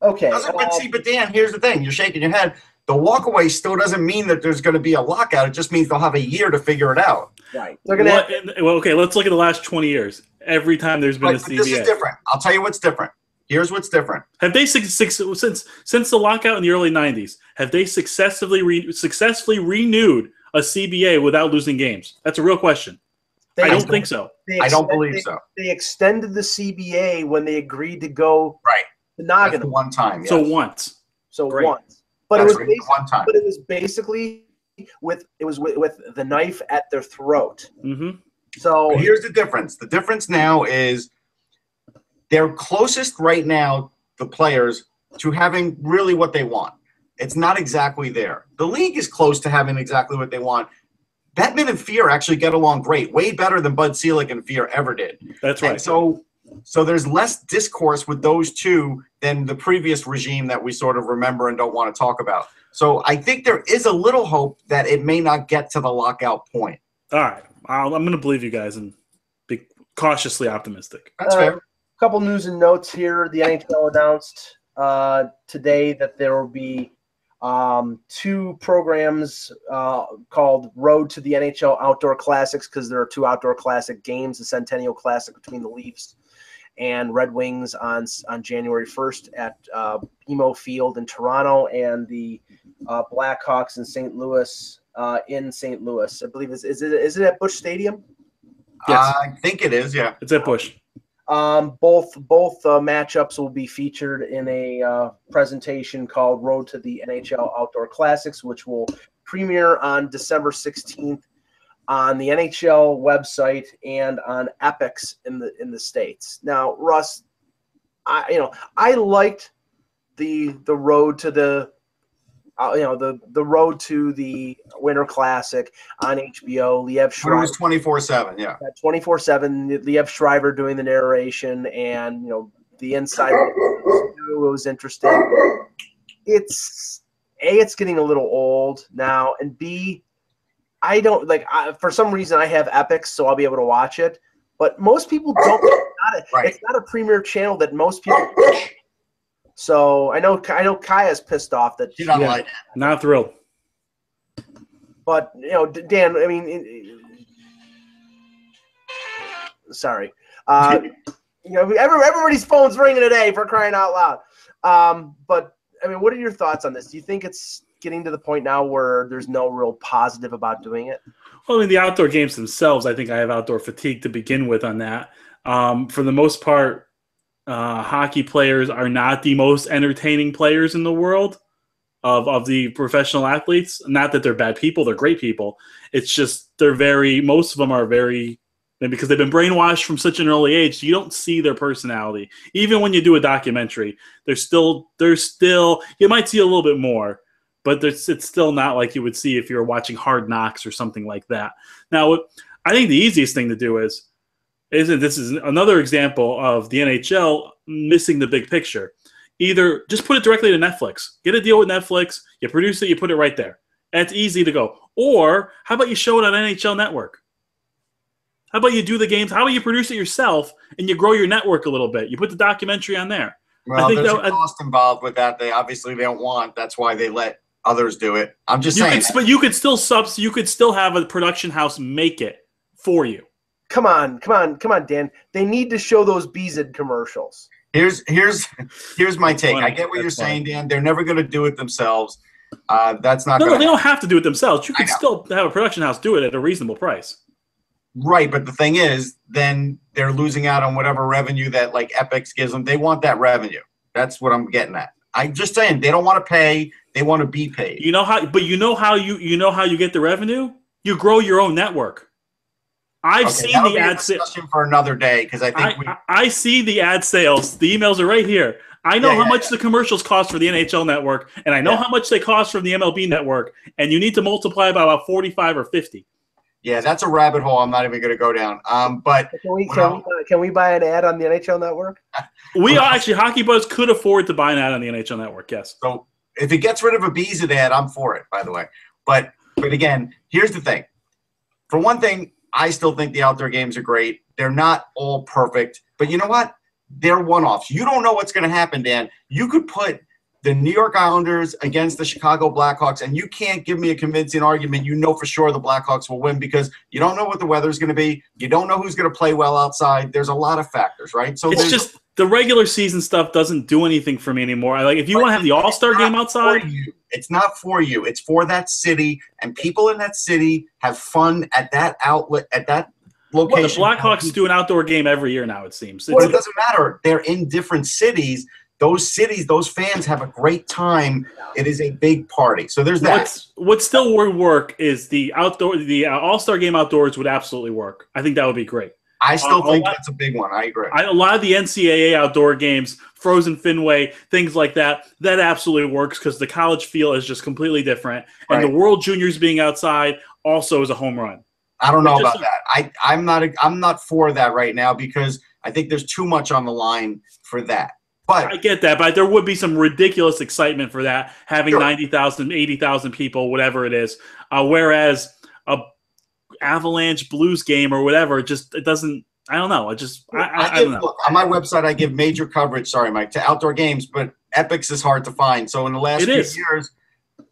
Okay. But Dan, here's the thing. You're shaking your head. The walkaway still doesn't mean that there's going to be a lockout. It just means they'll have a year to figure it out. Right. They're going to okay, let's look at the last 20 years. Every time there's been a CBA. This is different. I'll tell you what's different. Here's what's different. Have they since the lockout in the early 90s, have they successfully renewed a CBA without losing games? That's a real question. I don't think so. I don't believe so. They extended the CBA when they agreed to go to Nagano. That's one time. Yes. So once. But it was basically with the knife at their throat. Mm-hmm. So here's the difference. The difference now is they're closest right now, the players, to having really what they want. It's not exactly there. The league is close to having exactly what they want. Bettman and Fear actually get along great, way better than Bud Selig and Fear ever did. That's right. And so there's less discourse with those two than the previous regime that we sort of remember and don't want to talk about. So I think there is a little hope that it may not get to the lockout point. All right. I'm going to believe you guys and be cautiously optimistic. That's fair. A couple news and notes here. The NHL announced today that there will be 2 programs called Road to the NHL Outdoor Classics, because there are 2 outdoor classic games, the Centennial Classic between the Leafs and Red Wings on January 1st at BMO Field in Toronto, and the Blackhawks in St. Louis St. Louis. I believe is it at Busch Stadium? Yes. I think it is, yeah. It's at Busch. Both matchups will be featured in a presentation called Road to the NHL Outdoor Classics, which will premiere on December 16th on the NHL website and on Epix in the States. Now, Russ, I liked the road to the road to the Winter Classic on HBO. Liev Schreiber. It was 24/7, yeah. 24/7. Liev Schreiber doing the narration, and the inside was interesting. It's getting a little old now, and B, I don't for some reason I have Epix, so I'll be able to watch it. But most people don't. It's not a premier channel that most people. So I know Kaya's pissed off that she don't like it. Not thrilled. But Dan, I mean, sorry. Everybody's phone's ringing today, for crying out loud. But I mean, what are your thoughts on this? Do you think it's getting to the point now where there's no real positive about doing it? Well, I mean, the outdoor games themselves, I think I have outdoor fatigue to begin with on that. For the most part, hockey players are not the most entertaining players in the world of the professional athletes. Not that they're bad people, they're great people. It's just most of them are very, because they've been brainwashed from such an early age, you don't see their personality. Even when you do a documentary, they're still you might see a little bit more, but it's still not like you would see if you were watching Hard Knocks or something like that. Now, I think the easiest thing to do this is another example of the NHL missing the big picture. either just put it directly to Netflix. Get a deal with Netflix. You produce it. You put it right there. And it's easy to go. Or how about you show it on NHL Network? How about you do the games? How about you produce it yourself and you grow your network a little bit? You put the documentary on there. Well, there's a cost involved with that. They don't want. That's why they let others do it. I'm just saying. But you could still You could still have a production house make it for you. Come on, Dan. They need to show those BZ commercials. Here's my take. I get what you're saying, Dan. They're never going to do it themselves. That's not. No, they don't have to do it themselves. You could still have a production house do it at a reasonable price. Right, but the thing is, then they're losing out on whatever revenue that like Epix gives them. They want that revenue. That's what I'm getting at. I'm just saying they don't want to pay. They want to be paid. You know how you get the revenue? You grow your own network. I've seen the ad sales for another day because I see the ad sales. The emails are right here. I know how much the commercials cost for the NHL network, and I know how much they cost from the MLB network, and you need to multiply by about 45 or 50. Yeah, that's a rabbit hole I'm not even going to go down. But can we buy an ad on the NHL network? We are actually Hockey Buzz could afford to buy an ad on the NHL network. Yes. So if it gets rid of a Bees ad, I'm for it. By the way, but again, here's the thing. For one thing, I still think the outdoor games are great. They're not all perfect, but you know what? They're one-offs. You don't know what's going to happen, Dan. You could put the New York Islanders against the Chicago Blackhawks, and you can't give me a convincing argument. You know for sure the Blackhawks will win because you don't know what the weather's going to be. You don't know who's going to play well outside. There's a lot of factors, right? So it's just the regular season stuff doesn't do anything for me anymore. If you want to have the All-Star game outside. It's not for you. It's for that city, and people in that city have fun at that outlet, at that location. Well, the Blackhawks do an outdoor game every year now, it seems. Well, it doesn't matter. They're in different cities. Those cities, those fans have a great time. It is a big party. So there's that. What still would work is the All-Star game outdoors would absolutely work. I think that would be great. I still think that's a big one. I agree. A lot of the NCAA outdoor games, Frozen Fenway, things like that absolutely works because the college feel is just completely different. And the World Juniors being outside also is a home run. I don't know about that. I'm not for that right now because I think there's too much on the line for that. But I get that, but there would be some ridiculous excitement for that, having 90,000, 80,000 people, whatever it is. Whereas a Avalanche Blues game or whatever, it doesn't. I don't know. I don't know. Look, on my website, I give major coverage. Sorry, Mike, to outdoor games, but Epix is hard to find. So in the last few years,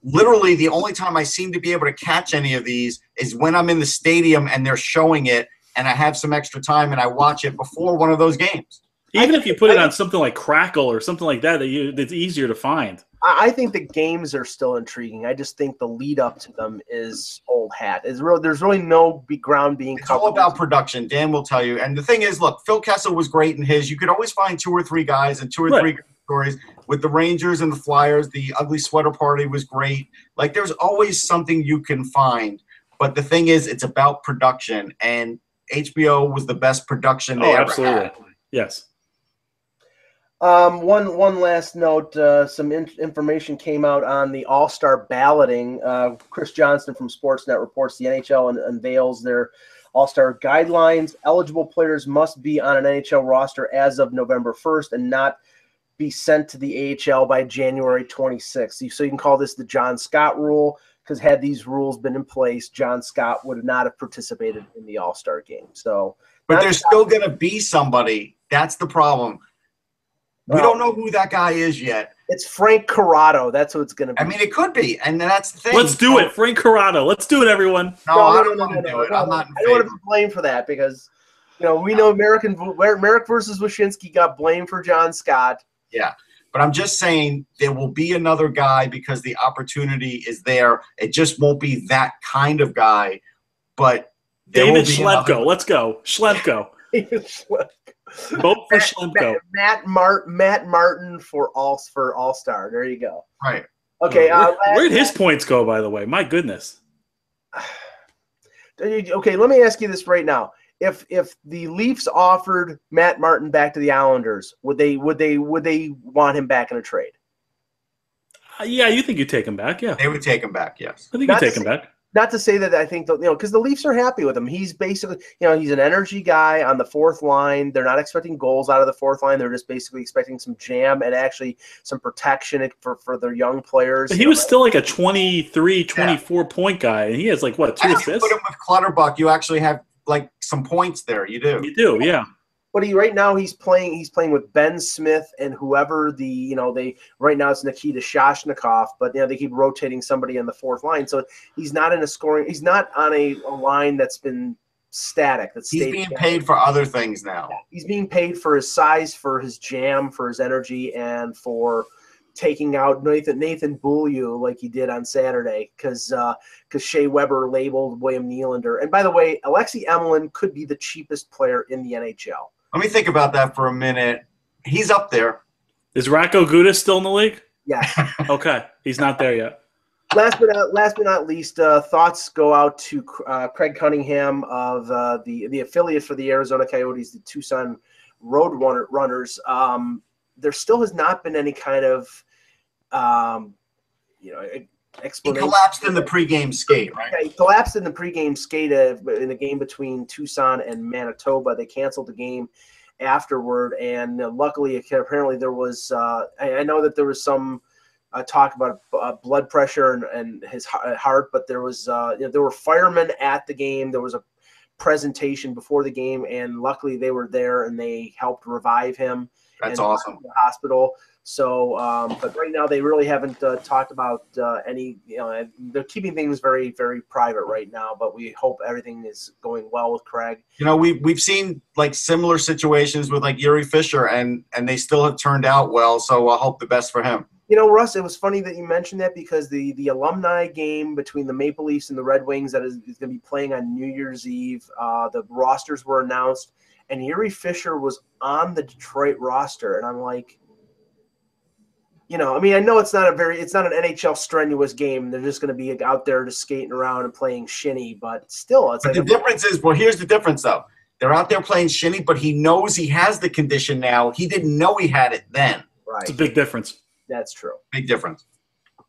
literally the only time I seem to be able to catch any of these is when I'm in the stadium and they're showing it, and I have some extra time and I watch it before one of those games. Even if you put it on something like Crackle or something like that, it's easier to find. I think the games are still intriguing. I just think the lead up to them is old hat. There's really no ground being covered. It's all about production. Dan will tell you. And the thing is, look, Phil Kessel was great in his. You could always find 2 or 3 guys and 2 or 3 stories. With the Rangers and the Flyers, the Ugly Sweater Party was great. Like, there's always something you can find. But the thing is, it's about production. And HBO was the best production they ever had. Yes. One last note, some information came out on the All-Star balloting. Chris Johnston from Sportsnet reports the NHL unveils their All-Star guidelines. Eligible players must be on an NHL roster as of November 1st and not be sent to the AHL by January 26th. So you can call this the John Scott rule, because had these rules been in place, John Scott would not have participated in the All-Star game. But there's still going to be somebody. That's the problem. We don't know who that guy is yet. It's Frank Corrado. That's what it's going to be. I mean, it could be, and that's the thing. Let's do it, Frank Corrado. Let's do it, everyone. No, I don't want to do it. I'm not in favor. I don't want to be blamed for that because, we know Merrick versus Wyshynski got blamed for John Scott. Yeah, but I'm just saying there will be another guy because the opportunity is there. It just won't be that kind of guy, but David Schlemko. Let's go. Schlemko. Vote for Schlemko. Matt Martin for All-Star. There you go. Right. Okay. Where'd his points go, by the way? My goodness. Okay, let me ask you this right now. If the Leafs offered Matt Martin back to the Islanders, would they want him back in a trade? Yeah, you think you'd take him back? Yeah, they would take him back. Yes, I think you'd take him back. Not to say that I think, because the Leafs are happy with him. He's basically, he's an energy guy on the fourth line. They're not expecting goals out of the fourth line. They're just basically expecting some jam and actually some protection for their young players. But he was still like a 23, 24-point guy, and he has like, what, 2 assists? You put him with Clutterbuck, you actually have like some points there. You do. You do, yeah. But right now he's playing with Ben Smith and whoever right now it's Nikita Shashnikov, but they keep rotating somebody on the fourth line. So he's not in he's not on a line that's been static. He's being paid for other things now. Yeah, he's being paid for his size, for his jam, for his energy, and for taking out Nathan Beaulieu like he did on Saturday because Shea Weber labeled William Nylander. And by the way, Alexei Emelin could be the cheapest player in the NHL. Let me think about that for a minute. He's up there. Is Racco Gudas still in the league? Yes. Okay. He's not there yet. Last but not least, thoughts go out to Craig Cunningham of the affiliate for the Arizona Coyotes, the Tucson Road Runners. There still has not been any kind of explanation. He collapsed in the pregame skate, right? Yeah, he collapsed in the pregame skate in the game between Tucson and Manitoba. They canceled the game afterward, and luckily, apparently, there was. I know that there was some talk about blood pressure and his heart, but there was. There were firemen at the game. There was a presentation before the game, and luckily, they were there and they helped revive him. That's awesome. The hospital. So, but right now they really haven't talked about any. They're keeping things very, very private right now. But we hope everything is going well with Craig. We've seen like similar situations with like Yuri Fisher, and they still have turned out well. So I hope the best for him. Russ, it was funny that you mentioned that because the alumni game between the Maple Leafs and the Red Wings that is going to be playing on New Year's Eve. The rosters were announced, and Yuri Fisher was on the Detroit roster, and I'm like. I know it's not an NHL strenuous game. They're just going to be out there just skating around and playing shinny, but still, it's the difference is, here's the difference though. They're out there playing shinny, but he knows he has the condition now. He didn't know he had it then. Right. It's a big difference. That's true. Big difference.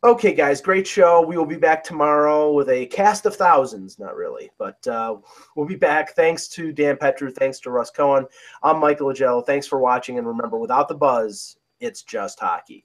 Okay, guys, great show. We will be back tomorrow with a cast of thousands. Not really, but we'll be back. Thanks to Dan Petru. Thanks to Russ Cohen. I'm Michael Agello. Thanks for watching, and remember, without the buzz, it's just hockey.